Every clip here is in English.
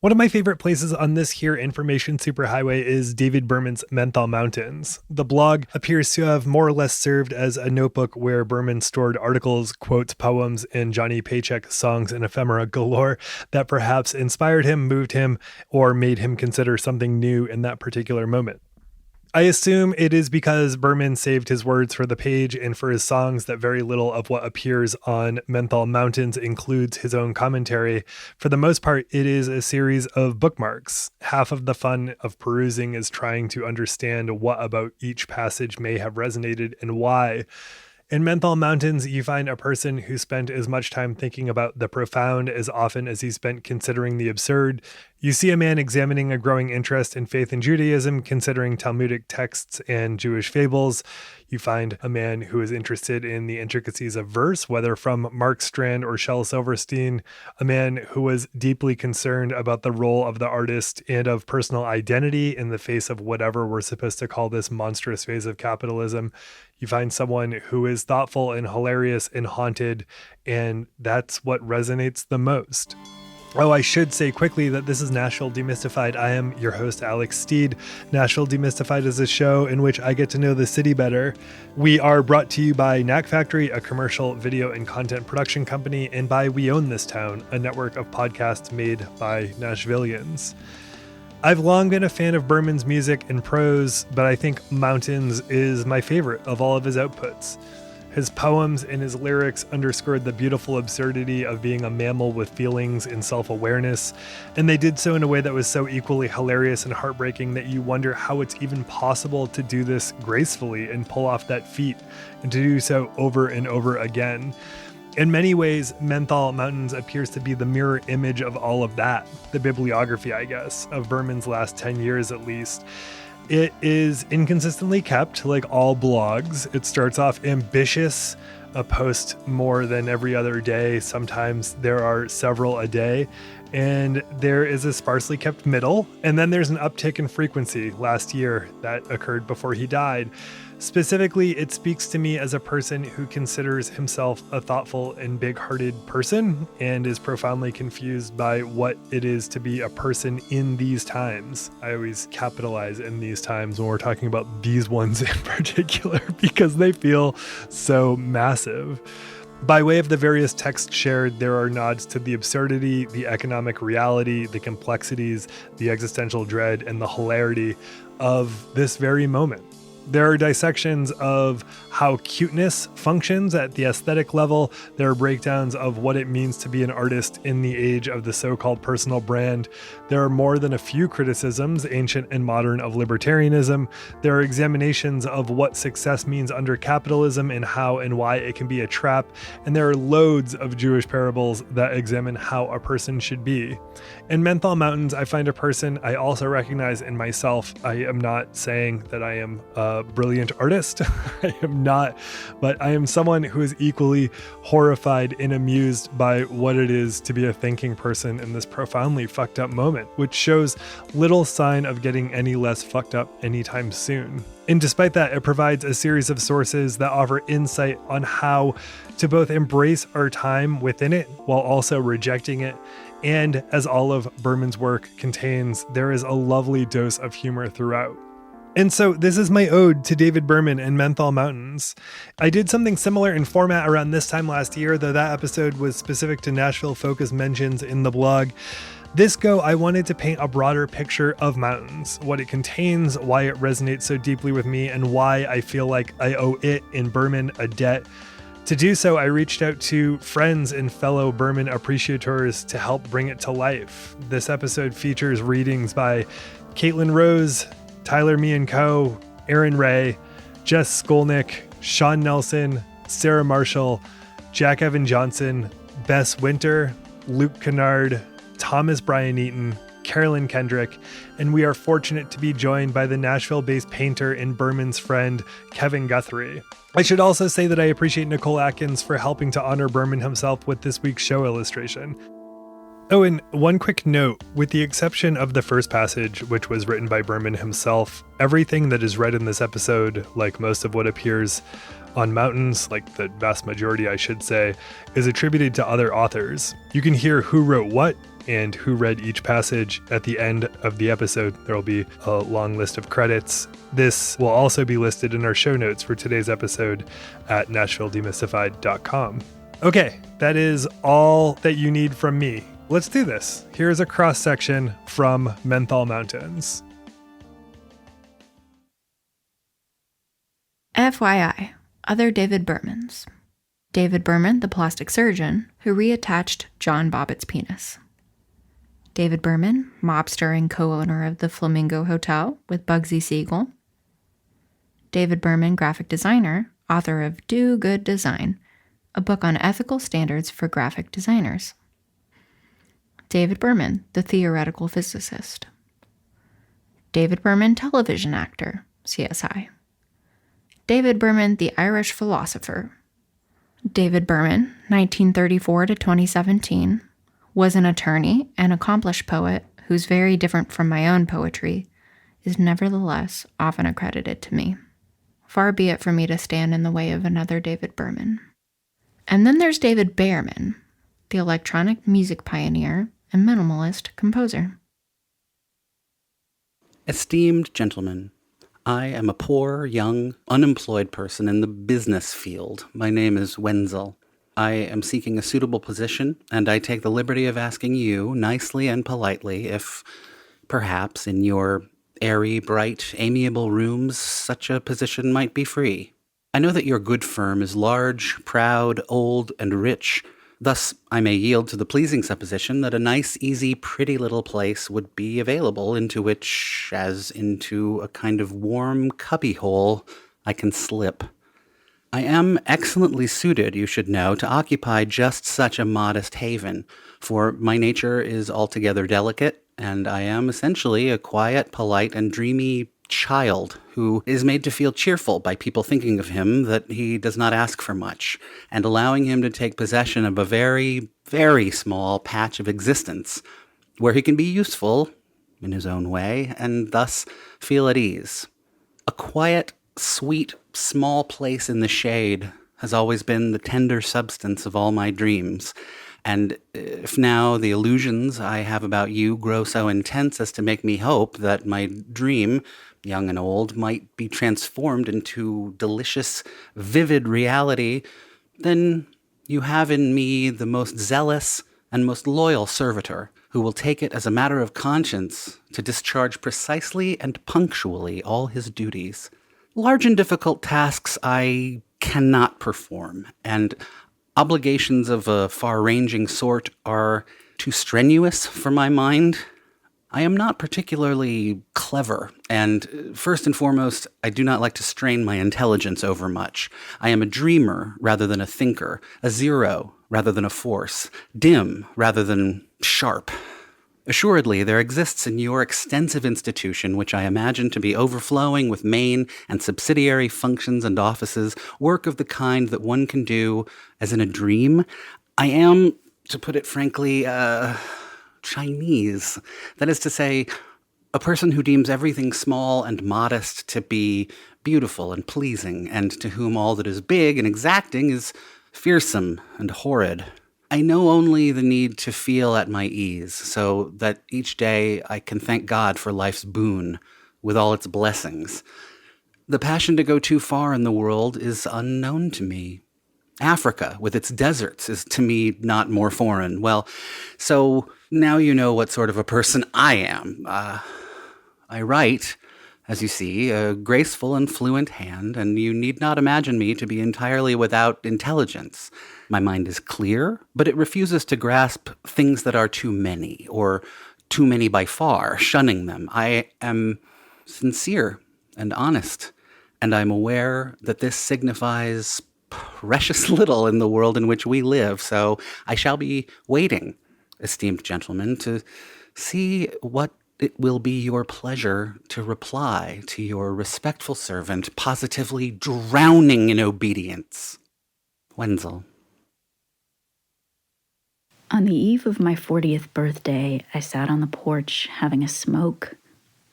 One of my favorite places on this here information superhighway is David Berman's Menthol Mountains. The blog appears to have more or less served as a notebook where Berman stored articles, quotes, poems, and Johnny Paycheck songs and ephemera galore that perhaps inspired him, moved him, or made him consider something new in that particular moment. I assume it is because Berman saved his words for the page and for his songs that very little of what appears on Menthol Mountains includes his own commentary. For the most part, it is a series of bookmarks. Half of the fun of perusing is trying to understand what about each passage may have resonated and why. In Menthol Mountains, you find a person who spent as much time thinking about the profound as often as he spent considering the absurd. You see a man examining a growing interest in faith and Judaism, considering Talmudic texts and Jewish fables. You find a man who is interested in the intricacies of verse, whether from Mark Strand or Shel Silverstein, a man who was deeply concerned about the role of the artist and of personal identity in the face of whatever we're supposed to call this monstrous phase of capitalism. You find someone who is thoughtful and hilarious and haunted, and that's what resonates the most. Oh, I should say quickly that this is Nashville Demystified. I am your host, Alex Steed. Nashville Demystified is a show in which I get to know the city better. We are brought to you by Knack Factory, a commercial video and content production company, and by We Own This Town, a network of podcasts made by Nashvillians. I've long been a fan of Berman's music and prose, but I think Mountains is my favorite of all of his outputs. His poems and his lyrics underscored the beautiful absurdity of being a mammal with feelings and self-awareness, and they did so in a way that was so equally hilarious and heartbreaking that you wonder how it's even possible to do this gracefully and pull off that feat, and to do so over and over again. In many ways, Menthol Mountains appears to be the mirror image of all of that, the bibliography, I guess, of Berman's last 10 years at least. It is inconsistently kept, like all blogs. It starts off ambitious, a post more than every other day. Sometimes there are several a day. And there is a sparsely kept middle. And then there's an uptick in frequency last year that occurred before he died. Specifically, it speaks to me as a person who considers himself a thoughtful and big-hearted person and is profoundly confused by what it is to be a person in these times. I always capitalize in these times when we're talking about these ones in particular because they feel so massive. By way of the various texts shared, there are nods to the absurdity, the economic reality, the complexities, the existential dread, and the hilarity of this very moment. There are dissections of how cuteness functions at the aesthetic level. There are breakdowns of what it means to be an artist in the age of the so-called personal brand. There are more than a few criticisms, ancient and modern, of libertarianism. There are examinations of what success means under capitalism and how and why it can be a trap. And there are loads of Jewish parables that examine how a person should be. In Menthol Mountains, I find a person I also recognize in myself. I am not saying that I am a brilliant artist. I am not, but I am someone who is equally horrified and amused by what it is to be a thinking person in this profoundly fucked up moment, which shows little sign of getting any less fucked up anytime soon. And despite that, it provides a series of sources that offer insight on how to both embrace our time within it while also rejecting it. And as all of Berman's work contains, there is a lovely dose of humor throughout. And so this is my ode to David Berman and Menthol Mountains. I did something similar in format around this time last year, though that episode was specific to Nashville focus mentions in the blog. This go, I wanted to paint a broader picture of mountains, what it contains, why it resonates so deeply with me, and why I feel like I owe it and Berman a debt. To do so, I reached out to friends and fellow Berman appreciators to help bring it to life. This episode features readings by Caitlin Rose, Tyler Mianco, Aaron Ray, Jess Skolnick, Sean Nelson, Sarah Marshall, Jack Evan Johnson, Bess Winter, Luke Kennard, Thomas Bryan Eaton, Carolyn Kendrick, and we are fortunate to be joined by the Nashville-based painter and Berman's friend, Kevin Guthrie. I should also say that I appreciate Nicole Atkins for helping to honor Berman himself with this week's show illustration. Oh, and one quick note, with the exception of the first passage, which was written by Berman himself, everything that is read in this episode, like most of what appears on Mountains, like the vast majority I should say, is attributed to other authors. You can hear who wrote what and who read each passage. At the end of the episode, there will be a long list of credits. This will also be listed in our show notes for today's episode at NashvilleDemystified.com. Okay, that is all that you need from me. Let's do this. Here's a cross-section from Menthol Mountains. FYI, other David Bermans. David Berman, the plastic surgeon, who reattached John Bobbitt's penis. David Berman, mobster and co-owner of the Flamingo Hotel with Bugsy Siegel. David Berman, graphic designer, author of Do Good Design, a book on ethical standards for graphic designers. David Berman, the theoretical physicist. David Berman, television actor, CSI. David Berman, the Irish philosopher. David Berman, 1934 to 2017, was an attorney and accomplished poet who's very different from my own poetry, is nevertheless often accredited to me. Far be it for me to stand in the way of another David Berman. And then there's David Behrman, the electronic music pioneer and minimalist composer. Esteemed gentlemen, I am a poor, young, unemployed person in the business field. My name is Wenzel. I am seeking a suitable position, and I take the liberty of asking you, nicely and politely, if perhaps in your airy, bright, amiable rooms such a position might be free. I know that your good firm is large, proud, old, and rich. Thus, I may yield to the pleasing supposition that a nice, easy, pretty little place would be available into which, as into a kind of warm cubbyhole, I can slip. I am excellently suited, you should know, to occupy just such a modest haven, for my nature is altogether delicate, and I am essentially a quiet, polite, and dreamy child who is made to feel cheerful by people thinking of him that he does not ask for much, and allowing him to take possession of a very, very small patch of existence where he can be useful in his own way and thus feel at ease. A quiet, sweet, small place in the shade has always been the tender substance of all my dreams. And if now the illusions I have about you grow so intense as to make me hope that my dream, young and old, might be transformed into delicious, vivid reality, then you have in me the most zealous and most loyal servitor, who will take it as a matter of conscience to discharge precisely and punctually all his duties. Large and difficult tasks I cannot perform, and obligations of a far-ranging sort are too strenuous for my mind. I am not particularly clever, and first and foremost, I do not like to strain my intelligence overmuch. I am a dreamer rather than a thinker, a zero rather than a force, dim rather than sharp. Assuredly, there exists in your extensive institution, which I imagine to be overflowing with main and subsidiary functions and offices, work of the kind that one can do as in a dream. I am, to put it frankly, Chinese. That is to say, a person who deems everything small and modest to be beautiful and pleasing, and to whom all that is big and exacting is fearsome and horrid. I know only the need to feel at my ease, so that each day I can thank God for life's boon, with all its blessings. The passion to go too far in the world is unknown to me. Africa, with its deserts, is to me not more foreign. Well, so now you know what sort of a person I am. I write, as you see, a graceful and fluent hand, and you need not imagine me to be entirely without intelligence. My mind is clear, but it refuses to grasp things that are too many, or too many by far, shunning them. I am sincere and honest, and I'm aware that this signifies precious little in the world in which we live, so I shall be waiting, esteemed gentlemen, to see what it will be your pleasure to reply to your respectful servant, positively drowning in obedience. Wenzel. On the eve of my 40th birthday, I sat on the porch having a smoke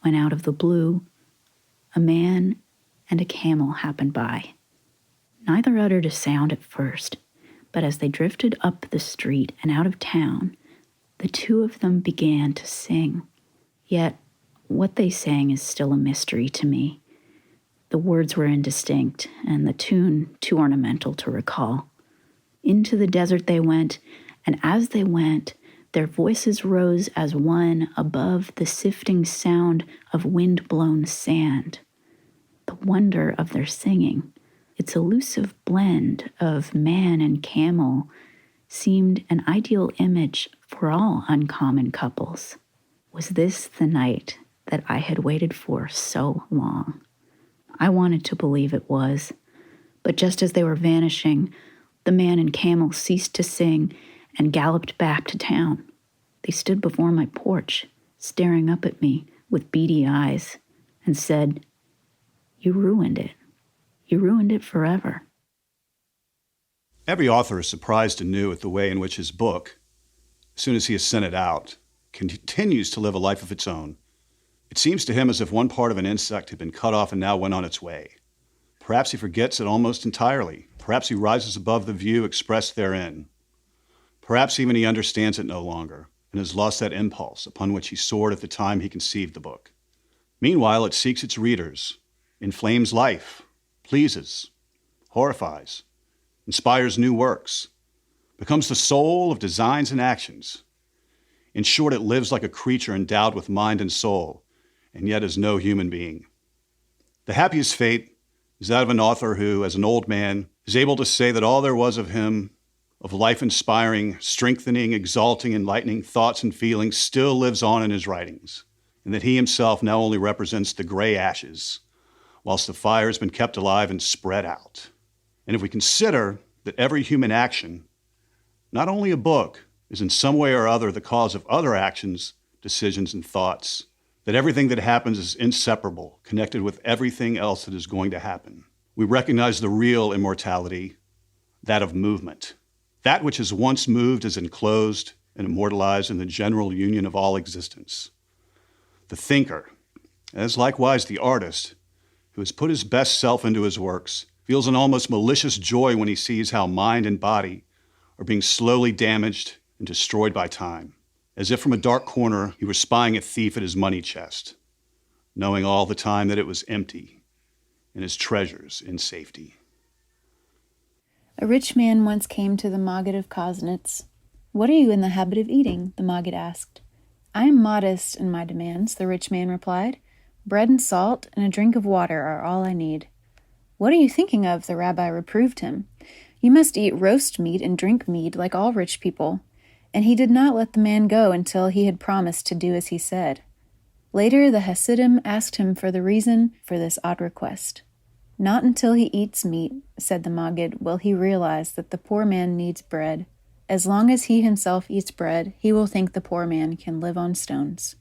when out of the blue, a man and a camel happened by. Neither uttered a sound at first, but as they drifted up the street and out of town, The two of them began to sing, yet what they sang is still a mystery to me. The words were indistinct, and the tune too ornamental to recall. Into the desert they went, and as they went, their voices rose as one above the sifting sound of wind-blown sand. The wonder of their singing, its elusive blend of man and camel, seemed an ideal image for all uncommon couples. Was this the night that I had waited for so long? I wanted to believe it was, but just as they were vanishing, the man and camel ceased to sing and galloped back to town. They stood before my porch, staring up at me with beady eyes, and said, "You ruined it. You ruined it forever." Every author is surprised anew at the way in which his book, as soon as he has sent it out, continues to live a life of its own. It seems to him as if one part of an insect had been cut off and now went on its way. Perhaps he forgets it almost entirely. Perhaps he rises above the view expressed therein. Perhaps even he understands it no longer and has lost that impulse upon which he soared at the time he conceived the book. Meanwhile, it seeks its readers, inflames life, pleases, horrifies, inspires new works, becomes the soul of designs and actions. In short, it lives like a creature endowed with mind and soul, and yet is no human being. The happiest fate is that of an author who, as an old man, is able to say that all there was of him, of life-inspiring, strengthening, exalting, enlightening thoughts and feelings still lives on in his writings, and that he himself now only represents the gray ashes, whilst the fire has been kept alive and spread out. And if we consider that every human action, not only a book, is in some way or other the cause of other actions, decisions, and thoughts, that everything that happens is inseparable, connected with everything else that is going to happen, we recognize the real immortality, that of movement. That which has once moved is enclosed and immortalized in the general union of all existence. The thinker, as likewise the artist, who has put his best self into his works, feels an almost malicious joy when he sees how mind and body are being slowly damaged and destroyed by time, as if from a dark corner he were spying a thief at his money chest, knowing all the time that it was empty and his treasures in safety. A rich man once came to the Maggid of Kosnitz. "What are you in the habit of eating?" the Maggid asked. "I am modest in my demands," the rich man replied. "Bread and salt and a drink of water are all I need." "What are you thinking of?" the rabbi reproved him. "You must eat roast meat and drink mead like all rich people." And he did not let the man go until he had promised to do as he said. Later, the Hasidim asked him for the reason for this odd request. "Not until he eats meat," said the Maggid, "will he realize that the poor man needs bread. As long as he himself eats bread, he will think the poor man can live on stones."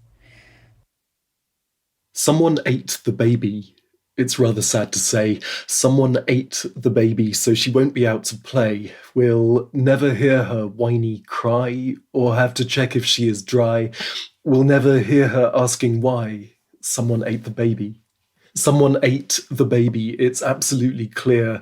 Someone ate the baby. It's rather sad to say. Someone ate the baby, so she won't be out to play. We'll never hear her whiny cry, or have to check if she is dry. We'll never hear her asking why. Someone ate the baby. Someone ate the baby, it's absolutely clear.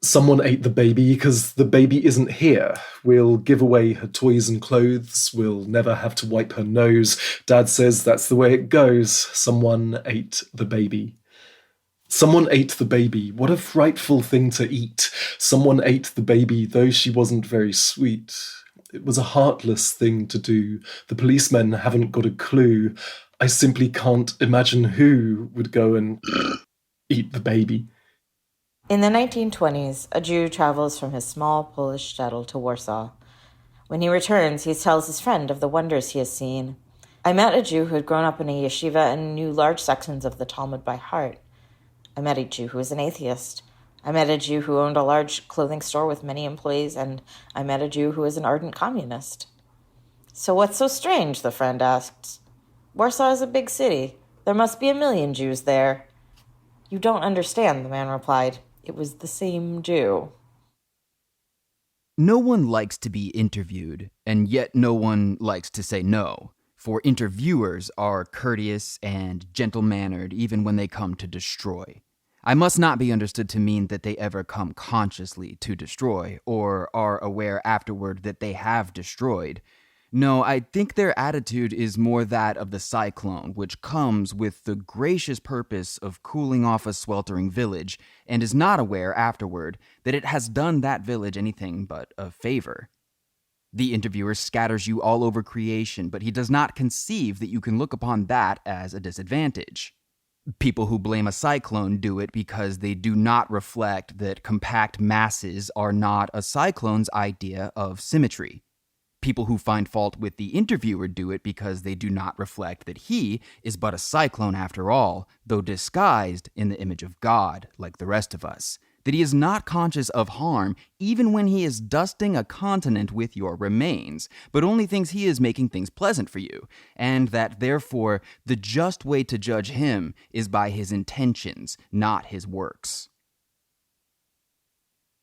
Someone ate the baby because the baby isn't here. We'll give away her toys and clothes. We'll never have to wipe her nose. Dad says that's the way it goes. Someone ate the baby. Someone ate the baby. What a frightful thing to eat. Someone ate the baby, though she wasn't very sweet. It was a heartless thing to do. The policemen haven't got a clue. I simply can't imagine who would go and eat the baby. In the 1920s, a Jew travels from his small Polish shtetl to Warsaw. When he returns, he tells his friend of the wonders he has seen. "I met a Jew who had grown up in a yeshiva and knew large sections of the Talmud by heart. I met a Jew who was an atheist. I met a Jew who owned a large clothing store with many employees, and I met a Jew who was an ardent communist." "So what's so strange?" the friend asked. "Warsaw is a big city. There must be 1,000,000 Jews there." "You don't understand," the man replied. "It was the same Jew." No one likes to be interviewed, and yet no one likes to say no. For interviewers are courteous and gentle-mannered even when they come to destroy. I must not be understood to mean that they ever come consciously to destroy, or are aware afterward that they have destroyed. No, I think their attitude is more that of the cyclone, which comes with the gracious purpose of cooling off a sweltering village, and is not aware afterward that it has done that village anything but a favor. The interviewer scatters you all over creation, but he does not conceive that you can look upon that as a disadvantage. People who blame a cyclone do it because they do not reflect that compact masses are not a cyclone's idea of symmetry. People who find fault with the interviewer do it because they do not reflect that he is but a cyclone after all, though disguised in the image of God, like the rest of us. That he is not conscious of harm even when he is dusting a continent with your remains, but only thinks he is making things pleasant for you, and that therefore the just way to judge him is by his intentions, not his works.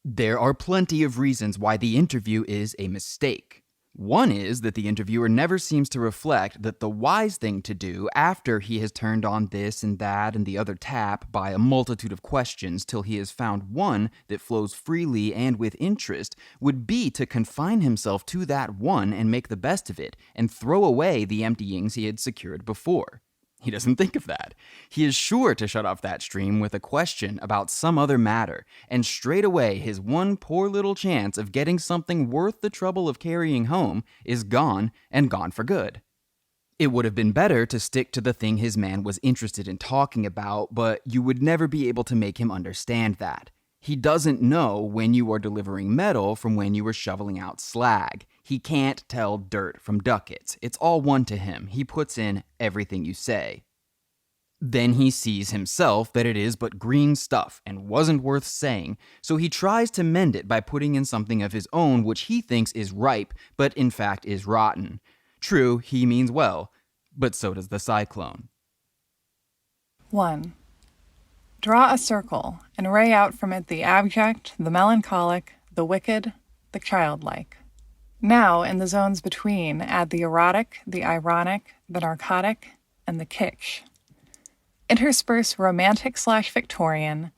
There are plenty of reasons why the interview is a mistake. One is that the interviewer never seems to reflect that the wise thing to do after he has turned on this and that and the other tap by a multitude of questions till he has found one that flows freely and with interest would be to confine himself to that one and make the best of it and throw away the emptyings he had secured before. He doesn't think of that. He is sure to shut off that stream with a question about some other matter, and straightaway his one poor little chance of getting something worth the trouble of carrying home is gone, and gone for good. It would have been better to stick to the thing his man was interested in talking about, but you would never be able to make him understand that. He doesn't know when you are delivering metal from when you are shoveling out slag. He can't tell dirt from ducats. It's all one to him. He puts in everything you say. Then he sees himself that it is but green stuff and wasn't worth saying, so he tries to mend it by putting in something of his own which he thinks is ripe, but in fact is rotten. True, he means well, but so does the cyclone. 1. Draw a circle and ray out from it the abject, the melancholic, the wicked, the childlike. Now, in the zones between, add the erotic, the ironic, the narcotic, and the kitsch. Intersperse romantic/Victorian,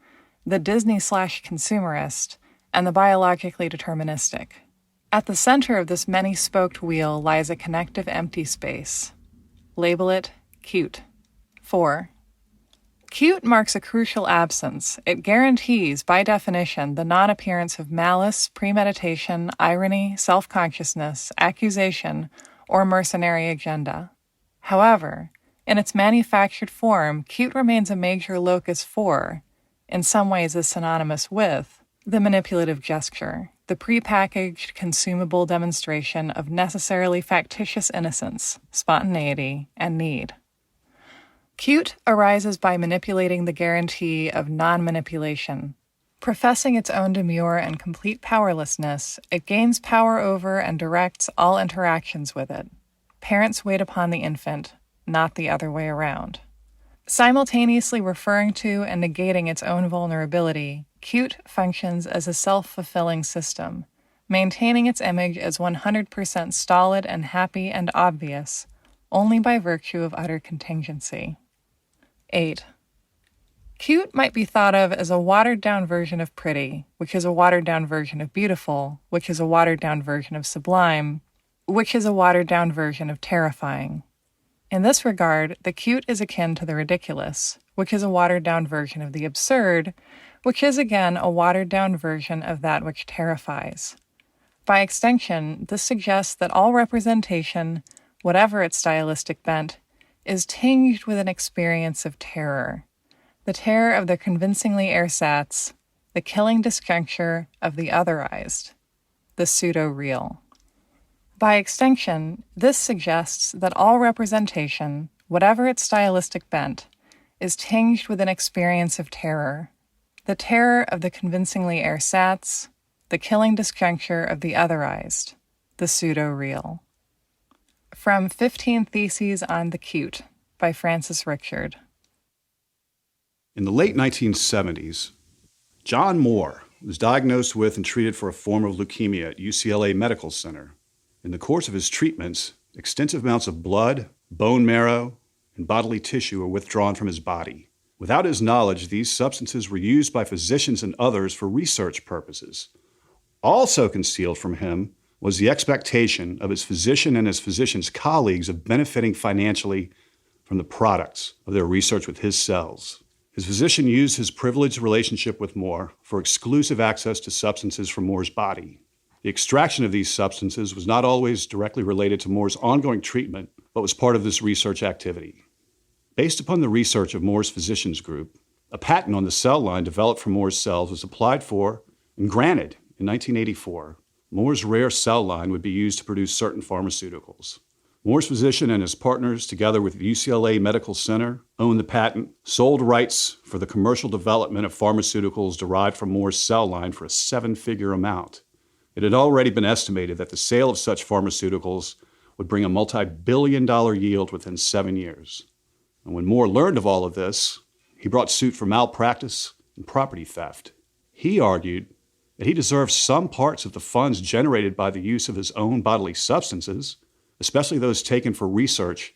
the Disney/consumerist, and the biologically deterministic. At the center of this many-spoked wheel lies a connective empty space. Label it cute. 4. Cute marks a crucial absence. It guarantees, by definition, the non-appearance of malice, premeditation, irony, self-consciousness, accusation, or mercenary agenda. However, in its manufactured form, cute remains a major locus for, in some ways is synonymous with, the manipulative gesture, the prepackaged, consumable demonstration of necessarily factitious innocence, spontaneity, and need. Cute arises by manipulating the guarantee of non-manipulation. Professing its own demure and complete powerlessness, it gains power over and directs all interactions with it. Parents wait upon the infant, not the other way around. Simultaneously referring to and negating its own vulnerability, cute functions as a self-fulfilling system, maintaining its image as 100% stolid and happy and obvious, only by virtue of utter contingency. 8. Cute might be thought of as a watered-down version of pretty, which is a watered-down version of beautiful, which is a watered-down version of sublime, which is a watered-down version of terrifying. In this regard, the cute is akin to the ridiculous, which is a watered-down version of the absurd, which is again a watered-down version of that which terrifies. By extension, this suggests that all representation, whatever its stylistic bent, is tinged with an experience of terror. The terror of the convincingly ersatz, the killing disjuncture of the otherized, the pseudo-real. By extension, this suggests that all representation, whatever its stylistic bent, is tinged with an experience of terror. The terror of the convincingly ersatz, the killing disjuncture of the otherized, the pseudo-real. From 15 Theses on the Cute by Francis Richard. In the late 1970s, John Moore was diagnosed with and treated for a form of leukemia at UCLA Medical Center. In the course of his treatments, extensive amounts of blood, bone marrow, and bodily tissue were withdrawn from his body. Without his knowledge, these substances were used by physicians and others for research purposes. Also concealed from him was the expectation of his physician and his physician's colleagues of benefiting financially from the products of their research with his cells. His physician used his privileged relationship with Moore for exclusive access to substances from Moore's body. The extraction of these substances was not always directly related to Moore's ongoing treatment, but was part of this research activity. Based upon the research of Moore's physicians group, a patent on the cell line developed from Moore's cells was applied for and granted in 1984. Moore's rare cell line would be used to produce certain pharmaceuticals. Moore's physician and his partners, together with the UCLA Medical Center, owned the patent, sold rights for the commercial development of pharmaceuticals derived from Moore's cell line for a 7-figure amount. It had already been estimated that the sale of such pharmaceuticals would bring a multi-billion-dollar yield within 7 years. And when Moore learned of all of this, he brought suit for malpractice and property theft. He argued that he deserved some parts of the funds generated by the use of his own bodily substances, especially those taken for research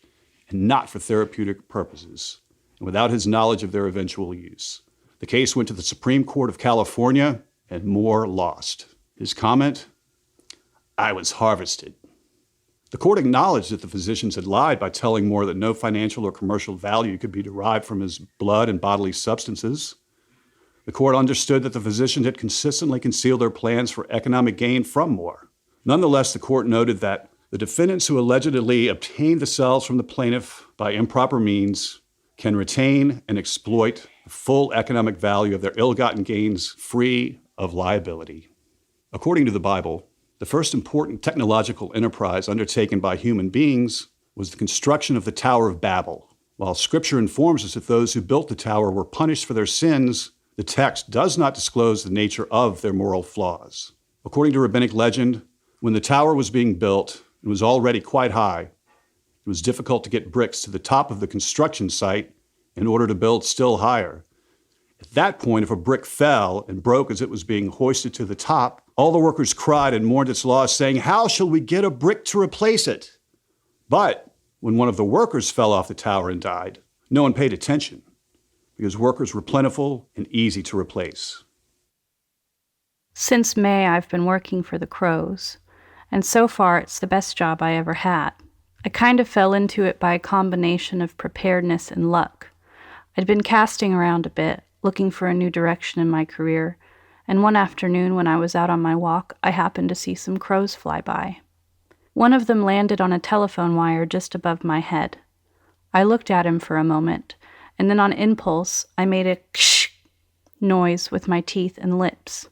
and not for therapeutic purposes, and without his knowledge of their eventual use. The case went to the Supreme Court of California, and Moore lost. His comment, "I was harvested." The court acknowledged that the physicians had lied by telling Moore that no financial or commercial value could be derived from his blood and bodily substances. The court understood that the physicians had consistently concealed their plans for economic gain from Moore. Nonetheless, the court noted that the defendants who allegedly obtained the cells from the plaintiff by improper means can retain and exploit the full economic value of their ill-gotten gains free of liability. According to the Bible, the first important technological enterprise undertaken by human beings was the construction of the Tower of Babel. While Scripture informs us that those who built the tower were punished for their sins, the text does not disclose the nature of their moral flaws. According to rabbinic legend, when the tower was being built and was already quite high, it was difficult to get bricks to the top of the construction site in order to build still higher. At that point, if a brick fell and broke as it was being hoisted to the top, all the workers cried and mourned its loss, saying, "How shall we get a brick to replace it?" But when one of the workers fell off the tower and died, no one paid attention, because workers were plentiful and easy to replace. Since May, I've been working for the Crows, and so far it's the best job I ever had. I kind of fell into it by a combination of preparedness and luck. I'd been casting around a bit, looking for a new direction in my career, and one afternoon when I was out on my walk, I happened to see some crows fly by. One of them landed on a telephone wire just above my head. I looked at him for a moment, and then on impulse, I made a ksh noise with my teeth and lips.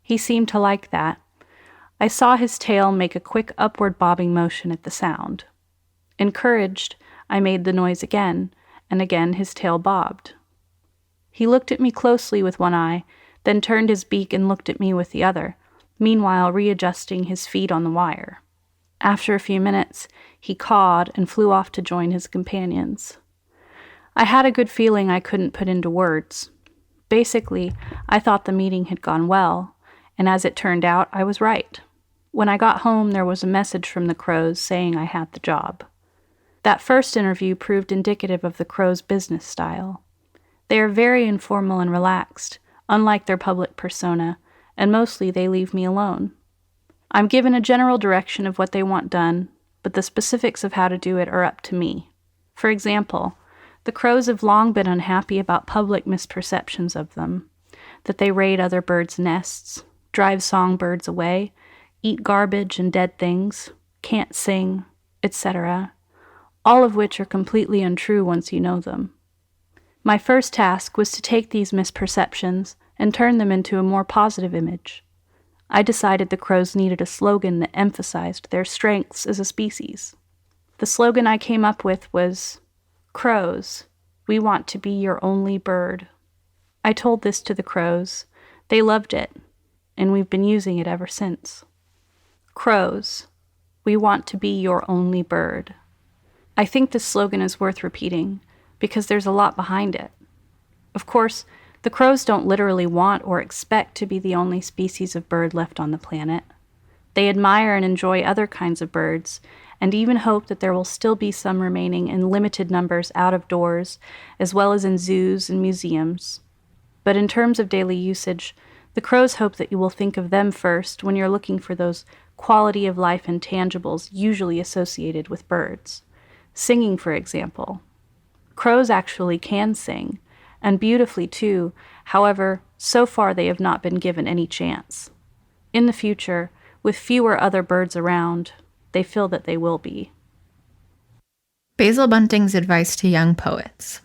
He seemed to like that. I saw his tail make a quick upward bobbing motion at the sound. Encouraged, I made the noise again, and again his tail bobbed. He looked at me closely with one eye, then turned his beak and looked at me with the other, meanwhile readjusting his feet on the wire. After a few minutes, he cawed and flew off to join his companions. I had a good feeling I couldn't put into words. Basically, I thought the meeting had gone well, and as it turned out, I was right. When I got home, there was a message from the Crows saying I had the job. That first interview proved indicative of the Crows' business style. They are very informal and relaxed, unlike their public persona, and mostly they leave me alone. I'm given a general direction of what they want done, but the specifics of how to do it are up to me. For example, the Crows have long been unhappy about public misperceptions of them, that they raid other birds' nests, drive songbirds away, eat garbage and dead things, can't sing, etc., all of which are completely untrue once you know them. My first task was to take these misperceptions and turn them into a more positive image. I decided the Crows needed a slogan that emphasized their strengths as a species. The slogan I came up with was, "Crows, we want to be your only bird." I told this to the Crows. They loved it, and we've been using it ever since. Crows, we want to be your only bird. I think this slogan is worth repeating, because there's a lot behind it. Of course, the Crows don't literally want or expect to be the only species of bird left on the planet. They admire and enjoy other kinds of birds, and even hope that there will still be some remaining in limited numbers out of doors, as well as in zoos and museums. But in terms of daily usage, the Crows hope that you will think of them first when you're looking for those quality of life intangibles usually associated with birds. Singing, for example. Crows actually can sing, and beautifully too. However, so far they have not been given any chance. In the future, with fewer other birds around, they feel that they will be. Basil Bunting's advice to young poets.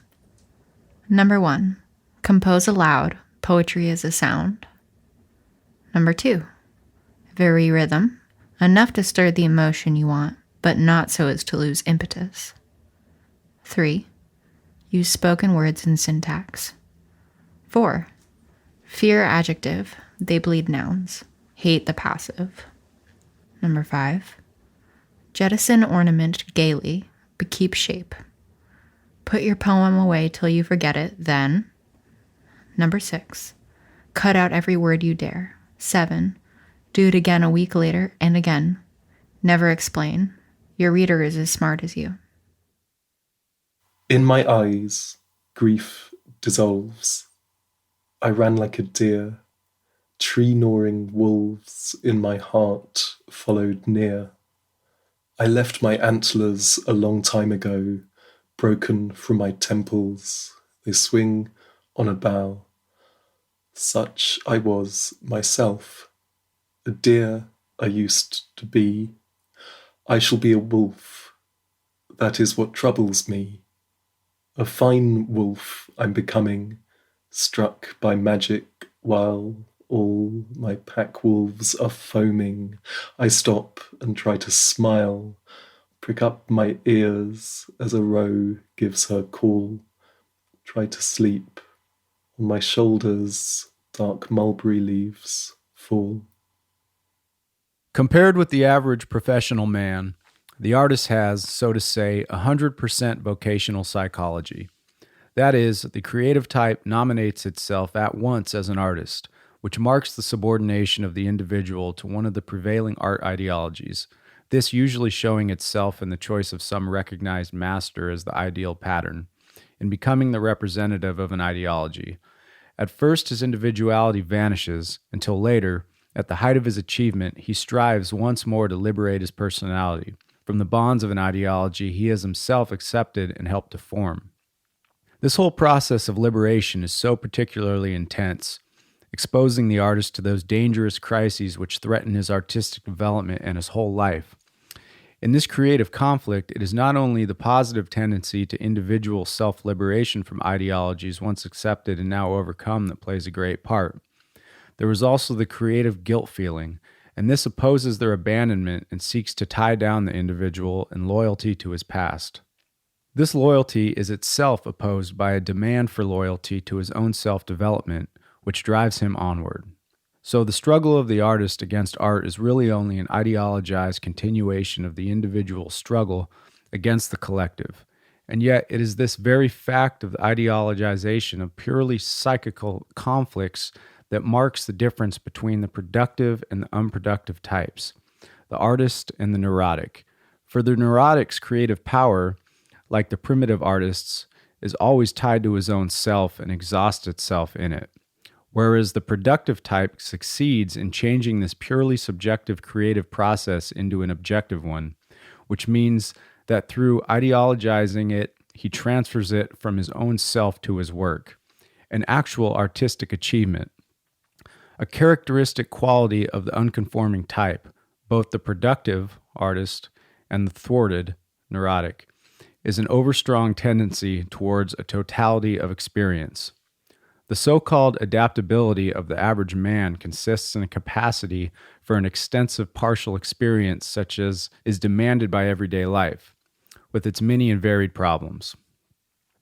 Number 1, compose aloud. Poetry is a sound. Number 2, vary rhythm, enough to stir the emotion you want, but not so as to lose impetus. 3, use spoken words and syntax. 4, fear adjective, they bleed nouns. Hate the passive. Number 5, jettison ornament gaily, but keep shape. Put your poem away till you forget it, then. Number 6, cut out every word you dare. 7, do it again a week later and again. Never explain. Your reader is as smart as you. In my eyes, grief dissolves. I ran like a deer. Tree-gnawing wolves in my heart followed near. I left my antlers a long time ago, broken from my temples. They swing on a bough. Such I was myself. A deer I used to be. I shall be a wolf. That is what troubles me. A fine wolf I'm becoming, struck by magic while all my pack wolves are foaming. I stop and try to smile, prick up my ears as a roe gives her call, try to sleep. On my shoulders, dark mulberry leaves fall. Compared with the average professional man, the artist has, so to say, 100% vocational psychology. That is, the creative type nominates itself at once as an artist, which marks the subordination of the individual to one of the prevailing art ideologies, this usually showing itself in the choice of some recognized master as the ideal pattern, in becoming the representative of an ideology. At first, his individuality vanishes, until later, at the height of his achievement, he strives once more to liberate his personality from the bonds of an ideology he has himself accepted and helped to form. This whole process of liberation is so particularly intense, exposing the artist to those dangerous crises which threaten his artistic development and his whole life. In this creative conflict, it is not only the positive tendency to individual self-liberation from ideologies once accepted and now overcome that plays a great part. There is also the creative guilt feeling, and this opposes their abandonment and seeks to tie down the individual in loyalty to his past. This loyalty is itself opposed by a demand for loyalty to his own self-development, which drives him onward. So the struggle of the artist against art is really only an ideologized continuation of the individual struggle against the collective. And yet it is this very fact of the ideologization of purely psychical conflicts that marks the difference between the productive and the unproductive types, the artist and the neurotic. For the neurotic's creative power, like the primitive artist's, is always tied to his own self and exhausts itself in it. Whereas the productive type succeeds in changing this purely subjective creative process into an objective one, which means that through ideologizing it, he transfers it from his own self to his work, an actual artistic achievement. A characteristic quality of the unconforming type, both the productive artist and the thwarted neurotic, is an overstrong tendency towards a totality of experience. The so-called adaptability of the average man consists in a capacity for an extensive partial experience such as is demanded by everyday life, with its many and varied problems.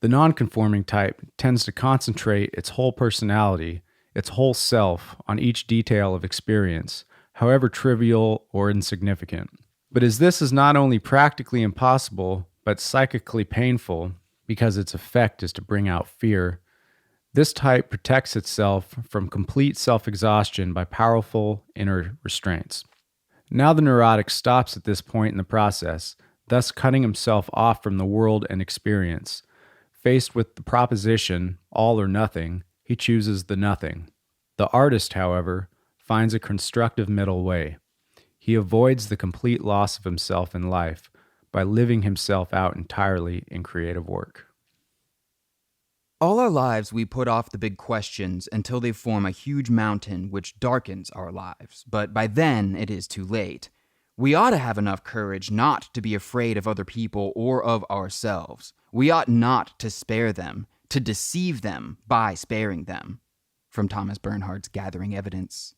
The nonconforming type tends to concentrate its whole personality, its whole self, on each detail of experience, however trivial or insignificant. But as this is not only practically impossible, but psychically painful, because its effect is to bring out fear, this type protects itself from complete self-exhaustion by powerful inner restraints. Now the neurotic stops at this point in the process, thus cutting himself off from the world and experience. Faced with the proposition, all or nothing, he chooses the nothing. The artist, however, finds a constructive middle way. He He avoids the complete loss of himself in life by living himself out entirely in creative work. All our lives we put off the big questions until they form a huge mountain which darkens our lives, but by then it is too late. We ought to have enough courage not to be afraid of other people or of ourselves. We ought not to spare them, to deceive them by sparing them. From Thomas Bernhardt's Gathering Evidence.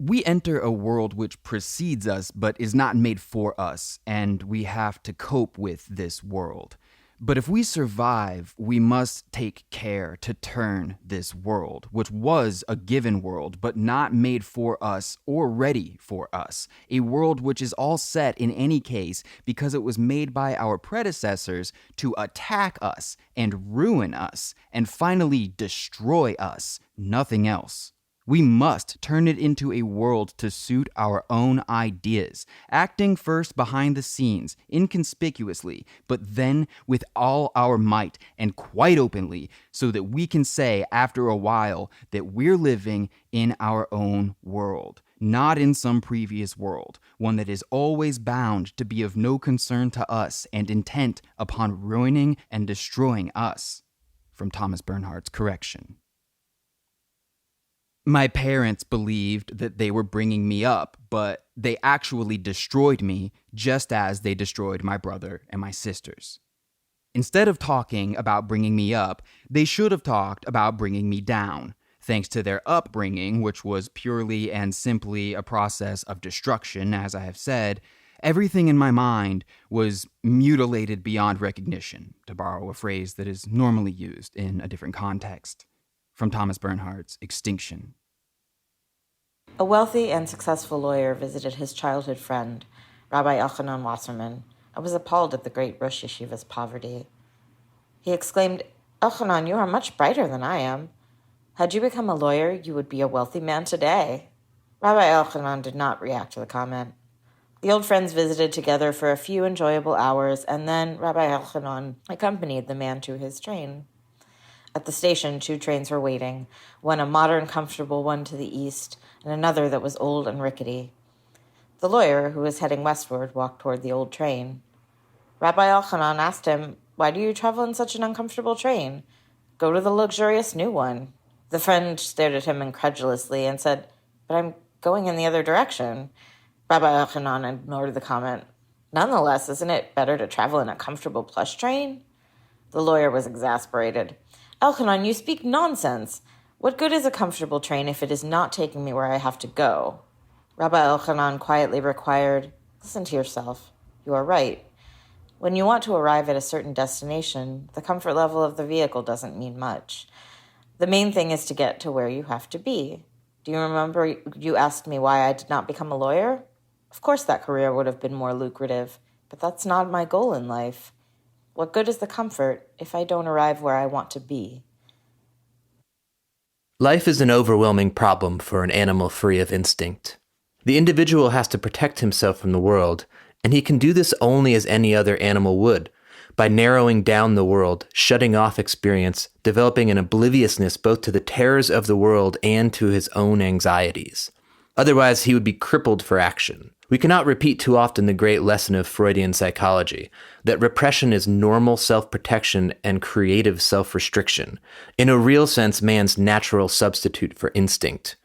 We enter a world which precedes us but is not made for us, and we have to cope with this world. But if we survive, we must take care to turn this world, which was a given world, but not made for us or ready for us, a world which is all set in any case because it was made by our predecessors to attack us and ruin us and finally destroy us, nothing else. We must turn it into a world to suit our own ideas, acting first behind the scenes, inconspicuously, but then with all our might and quite openly, so that we can say after a while that we're living in our own world, not in some previous world, one that is always bound to be of no concern to us and intent upon ruining and destroying us. From Thomas Bernhardt's Correction. My parents believed that they were bringing me up, but they actually destroyed me just as they destroyed my brother and my sisters. Instead of talking about bringing me up, they should have talked about bringing me down. Thanks to their upbringing, which was purely and simply a process of destruction, as I have said, everything in my mind was mutilated beyond recognition, to borrow a phrase that is normally used in a different context. From Thomas Bernhardt's Extinction. A wealthy and successful lawyer visited his childhood friend, Rabbi Elchanan Wasserman, and was appalled at the great Rosh Yeshiva's poverty. He exclaimed, "Elchanan, you are much brighter than I am. Had you become a lawyer, you would be a wealthy man today." Rabbi Elchanan did not react to the comment. The old friends visited together for a few enjoyable hours, and then Rabbi Elchanan accompanied the man to his train. At the station, 2 trains were waiting, one a modern, comfortable one to the east, and another that was old and rickety. The lawyer, who was heading westward, walked toward the old train. Rabbi Elchanan asked him, "Why do you travel in such an uncomfortable train? Go to the luxurious new one." The friend stared at him incredulously and said, "But I'm going in the other direction." Rabbi Elchanan ignored the comment. "Nonetheless, isn't it better to travel in a comfortable plush train?" The lawyer was exasperated. "Elchanan, you speak nonsense. What good is a comfortable train if it is not taking me where I have to go?" Rabbi Elchanan quietly required, "Listen to yourself. You are right. When you want to arrive at a certain destination, the comfort level of the vehicle doesn't mean much. The main thing is to get to where you have to be. Do you remember you asked me why I did not become a lawyer? Of course that career would have been more lucrative, but that's not my goal in life. What good is the comfort if I don't arrive where I want to be?" Life is an overwhelming problem for an animal free of instinct. The individual has to protect himself from the world, and he can do this only as any other animal would, by narrowing down the world, shutting off experience, developing an obliviousness both to the terrors of the world and to his own anxieties. Otherwise, he would be crippled for action. We cannot repeat too often the great lesson of Freudian psychology, that repression is normal self-protection and creative self-restriction, in a real sense man's natural substitute for instinct.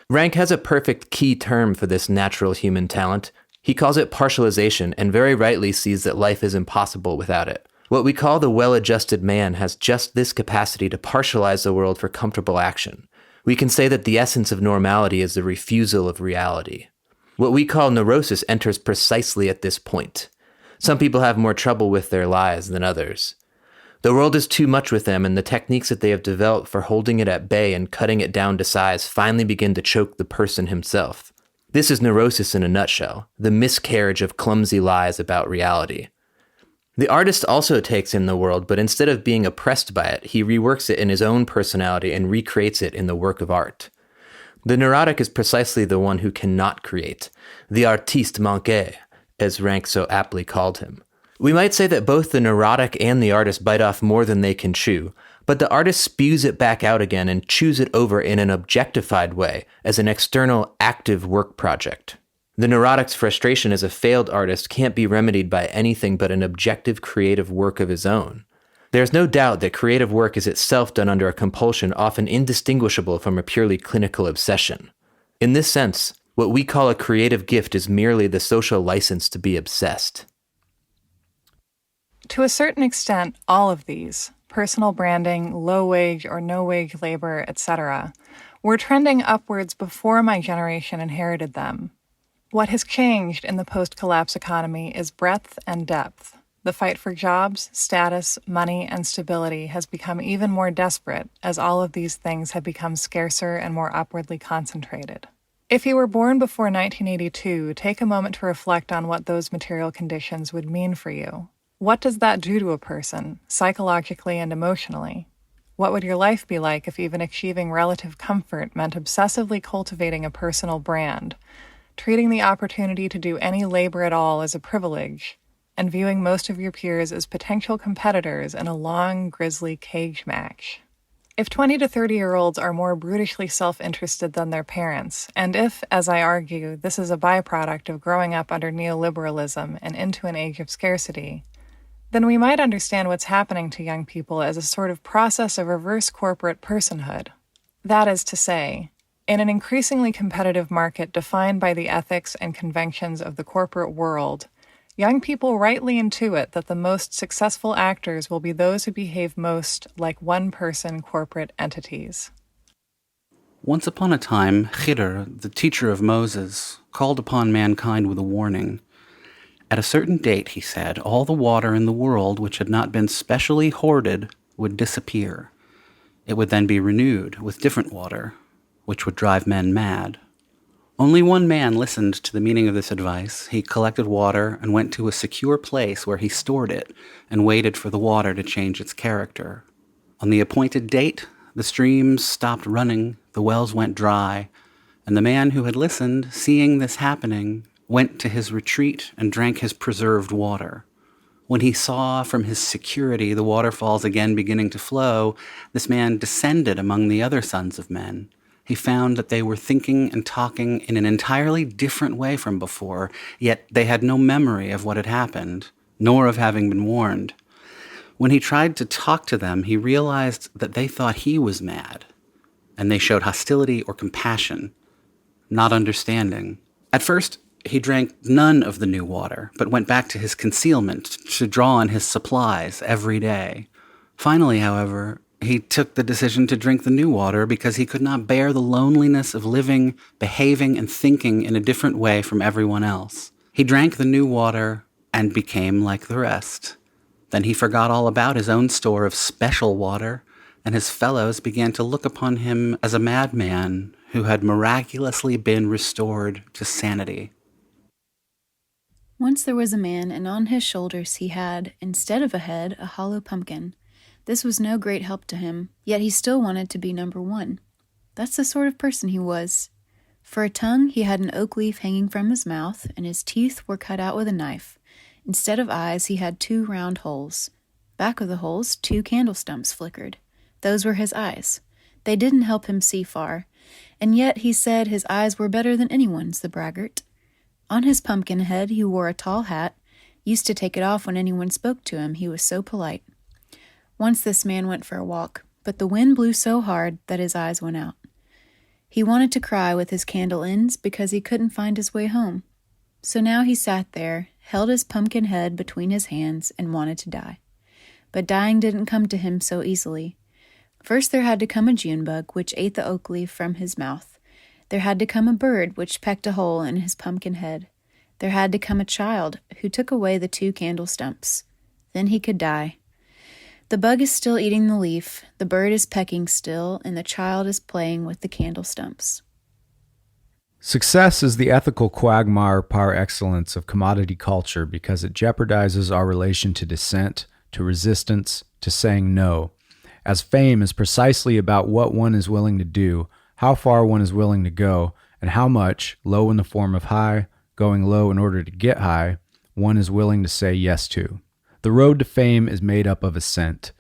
Rank has a perfect key term for this natural human talent. He calls it partialization, and very rightly sees that life is impossible without it. What we call the well-adjusted man has just this capacity to partialize the world for comfortable action. We can say that the essence of normality is the refusal of reality. What we call neurosis enters precisely at this point. Some people have more trouble with their lies than others. The world is too much with them, and the techniques that they have developed for holding it at bay and cutting it down to size finally begin to choke the person himself. This is neurosis in a nutshell, the miscarriage of clumsy lies about reality. The artist also takes in the world, but instead of being oppressed by it, he reworks it in his own personality and recreates it in the work of art. The neurotic is precisely the one who cannot create, the artiste manqué, as Rank so aptly called him. We might say that both the neurotic and the artist bite off more than they can chew, but the artist spews it back out again and chews it over in an objectified way as an external active work project. The neurotic's frustration as a failed artist can't be remedied by anything but an objective creative work of his own. There's no doubt that creative work is itself done under a compulsion often indistinguishable from a purely clinical obsession. In this sense, what we call a creative gift is merely the social license to be obsessed. To a certain extent, all of these, personal branding, low-wage or no-wage labor, etc., were trending upwards before my generation inherited them. What has changed in the post-collapse economy is breadth and depth. The fight for jobs, status, money, and stability has become even more desperate as all of these things have become scarcer and more upwardly concentrated. If you were born before 1982, take a moment to reflect on what those material conditions would mean for you. What does that do to a person, psychologically and emotionally? What would your life be like if even achieving relative comfort meant obsessively cultivating a personal brand, treating the opportunity to do any labor at all as a privilege, and viewing most of your peers as potential competitors in a long, grisly cage match? If 20 to 30-year-olds are more brutishly self-interested than their parents, and if, as I argue, this is a byproduct of growing up under neoliberalism and into an age of scarcity, then we might understand what's happening to young people as a sort of process of reverse corporate personhood. That is to say, in an increasingly competitive market defined by the ethics and conventions of the corporate world, young people rightly intuit that the most successful actors will be those who behave most like one-person corporate entities. Once upon a time, Khidr, the teacher of Moses, called upon mankind with a warning. At a certain date, he said, all the water in the world which had not been specially hoarded would disappear. It would then be renewed with different water, which would drive men mad. Only one man listened to the meaning of this advice. He collected water and went to a secure place where he stored it and waited for the water to change its character. On the appointed date, the streams stopped running, the wells went dry, and the man who had listened, seeing this happening, went to his retreat and drank his preserved water. When he saw from his security the waterfalls again beginning to flow, this man descended among the other sons of men. He found that they were thinking and talking in an entirely different way from before, yet they had no memory of what had happened, nor of having been warned. When he tried to talk to them, he realized that they thought he was mad, and they showed hostility or compassion, not understanding. At first, he drank none of the new water, but went back to his concealment to draw on his supplies every day. Finally, however, he took the decision to drink the new water because he could not bear the loneliness of living, behaving, and thinking in a different way from everyone else. He drank the new water and became like the rest. Then he forgot all about his own store of special water, and his fellows began to look upon him as a madman who had miraculously been restored to sanity. Once there was a man, and on his shoulders he had, instead of a head, a hollow pumpkin. This was no great help to him, yet he still wanted to be number one. That's the sort of person he was. For a tongue, he had an oak leaf hanging from his mouth, and his teeth were cut out with a knife. Instead of eyes, he had 2 round holes. Back of the holes, 2 candle stumps flickered. Those were his eyes. They didn't help him see far, and yet he said his eyes were better than anyone's, the braggart. On his pumpkin head he wore a tall hat, used to take it off when anyone spoke to him, he was so polite. Once this man went for a walk, but the wind blew so hard that his eyes went out. He wanted to cry with his candle ends because he couldn't find his way home. So now he sat there, held his pumpkin head between his hands, and wanted to die. But dying didn't come to him so easily. First there had to come a June bug, which ate the oak leaf from his mouth. There had to come a bird, which pecked a hole in his pumpkin head. There had to come a child, who took away the 2 candle stumps. Then he could die. The bug is still eating the leaf, the bird is pecking still, and the child is playing with the candle stumps. Success is the ethical quagmire par excellence of commodity culture because it jeopardizes our relation to dissent, to resistance, to saying no, as fame is precisely about what one is willing to do, how far one is willing to go, and how much, low in the form of high, going low in order to get high, one is willing to say yes to. The road to fame is made up of ascent.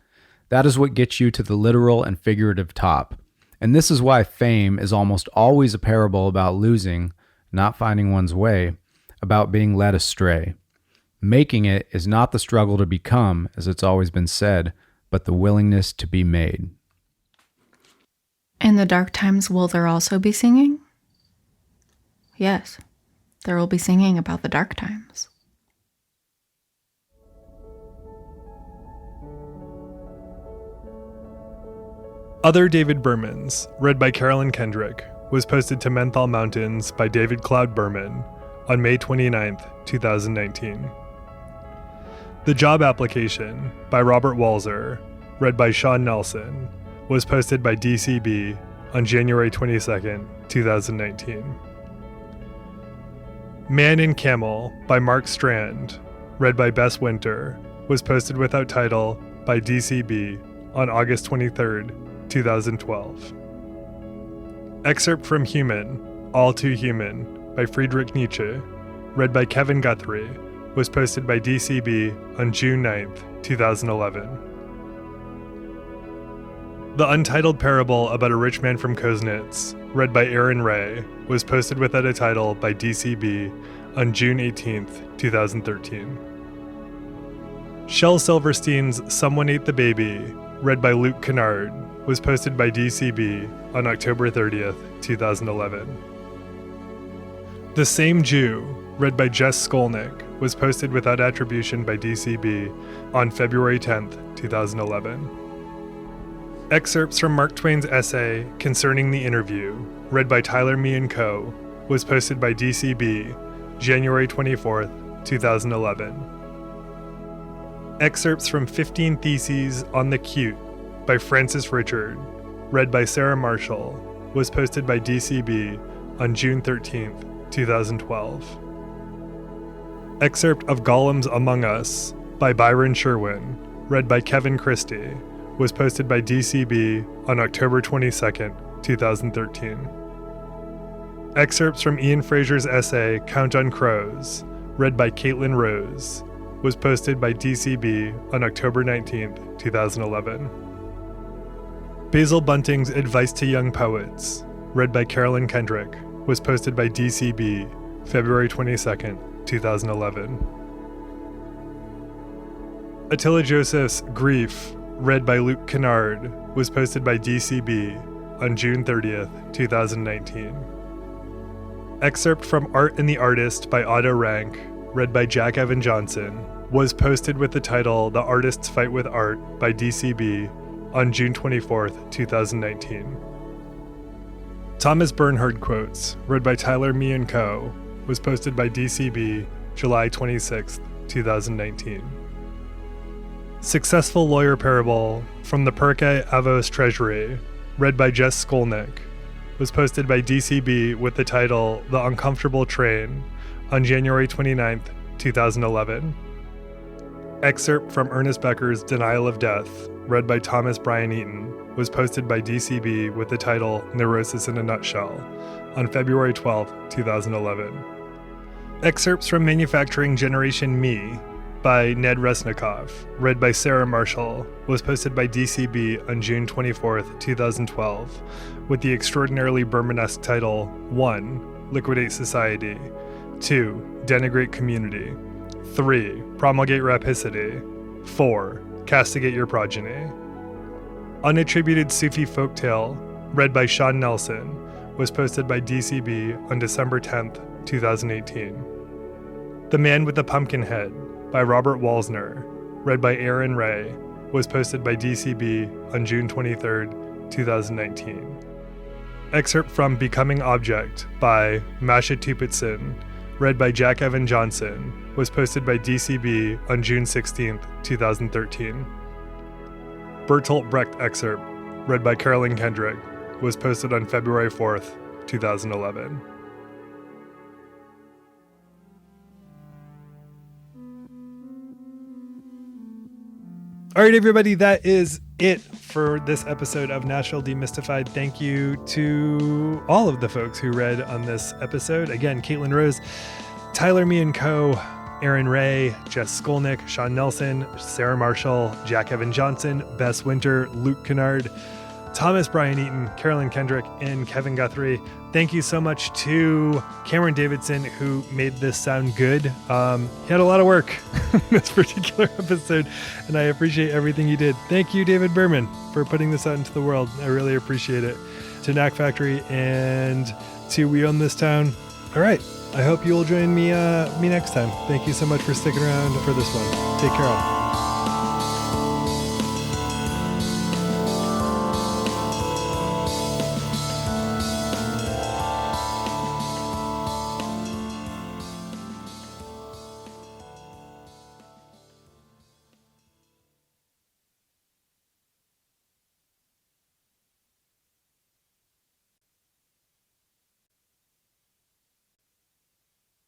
That is what gets you to the literal and figurative top. And this is why fame is almost always a parable about losing, not finding one's way, about being led astray. Making it is not the struggle to become, as it's always been said, but the willingness to be made. In the dark times, will there also be singing? Yes, there will be singing about the dark times. Other David Bermans, read by Carolyn Kendrick, was posted to Menthol Mountains by David Cloud Berman on May 29th, 2019. The Job Application by Robert Walzer, read by Sean Nelson, was posted by DCB on January 22nd, 2019. Man in Camel by Mark Strand, read by Bess Winter, was posted without title by DCB on August 23rd, 2012. Excerpt from Human, All Too Human by Friedrich Nietzsche, read by Kevin Guthrie, was posted by DCB on June 9th, 2011. The Untitled Parable About a Rich Man from Koznitz, read by Aaron Ray, was posted without a title by DCB on June 18th, 2013. Shel Silverstein's Someone Ate the Baby, read by Luke Kennard, was posted by DCB on October 30th, 2011. The Same Jew, read by Jess Skolnick, was posted without attribution by DCB on February 10th, 2011. Excerpts from Mark Twain's essay Concerning the Interview, read by Tyler Me & Co., was posted by DCB January 24th, 2011. Excerpts from 15 Theses on the Cute by Francis Richard, read by Sarah Marshall, was posted by DCB on June 13th, 2012. Excerpt of Golems Among Us by Byron Sherwin, read by Kevin Christie, was posted by DCB on October 22nd, 2013. Excerpts from Ian Fraser's essay Count on Crows, read by Caitlin Rose, was posted by DCB on October 19th, 2011. Basil Bunting's Advice to Young Poets, read by Carolyn Kendrick, was posted by DCB February 22nd, 2011. Attila Joseph's Grief, read by Luke Kennard, was posted by DCB on June 30th, 2019. Excerpt from Art and the Artist by Otto Rank, read by Jack Evan Johnson, was posted with the title The Artists Fight with Art by DCB on June 24th, 2019. Thomas Bernhard Quotes, read by Tyler Me & Co., was posted by DCB July 26th, 2019. Successful Lawyer Parable from the Perke Avos Treasury, read by Jess Skolnick, was posted by DCB with the title The Uncomfortable Train on January 29th, 2011. Excerpt from Ernest Becker's Denial of Death, read by Thomas Bryan Eaton, was posted by DCB with the title Neurosis in a Nutshell on February 12th, 2011. Excerpts from Manufacturing Generation Me by Ned Resnikoff, read by Sarah Marshall, was posted by DCB on June 24th, 2012, with the extraordinarily Bermanesque title 1. Liquidate Society, 2. Denigrate Community, 3. Promulgate Rapacity, 4. Castigate Your Progeny. Unattributed Sufi Folktale, read by Sean Nelson, was posted by DCB on December 10th, 2018. The Man with the Pumpkin Head by Robert Walzner, read by Aaron Ray, was posted by DCB on June 23rd, 2019. Excerpt from Becoming Object by Masha Tupitson, read by Jack Evan Johnson, was posted by DCB on June 16th, 2013. Bertolt Brecht excerpt, read by Carolyn Kendrick, was posted on February 4th, 2011. All right, everybody, that is it for this episode of Nashville Demystified. Thank you to all of the folks who read on this episode. Again, Caitlin Rose, Tyler Me & Co., Aaron Ray, Jess Skolnick, Sean Nelson, Sarah Marshall, Jack Evan Johnson, Bess Winter, Luke Kennard, Thomas Brian Eaton, Carolyn Kendrick, and Kevin Guthrie. Thank you so much to Cameron Davidson, who made this sound good. He had a lot of work in this particular episode, and I appreciate everything he did. Thank you, David Berman, for putting this out into the world. I really appreciate it. To Knack Factory and to We Own This Town. All right. I hope you will join me next time. Thank you so much for sticking around for this one. Take care all.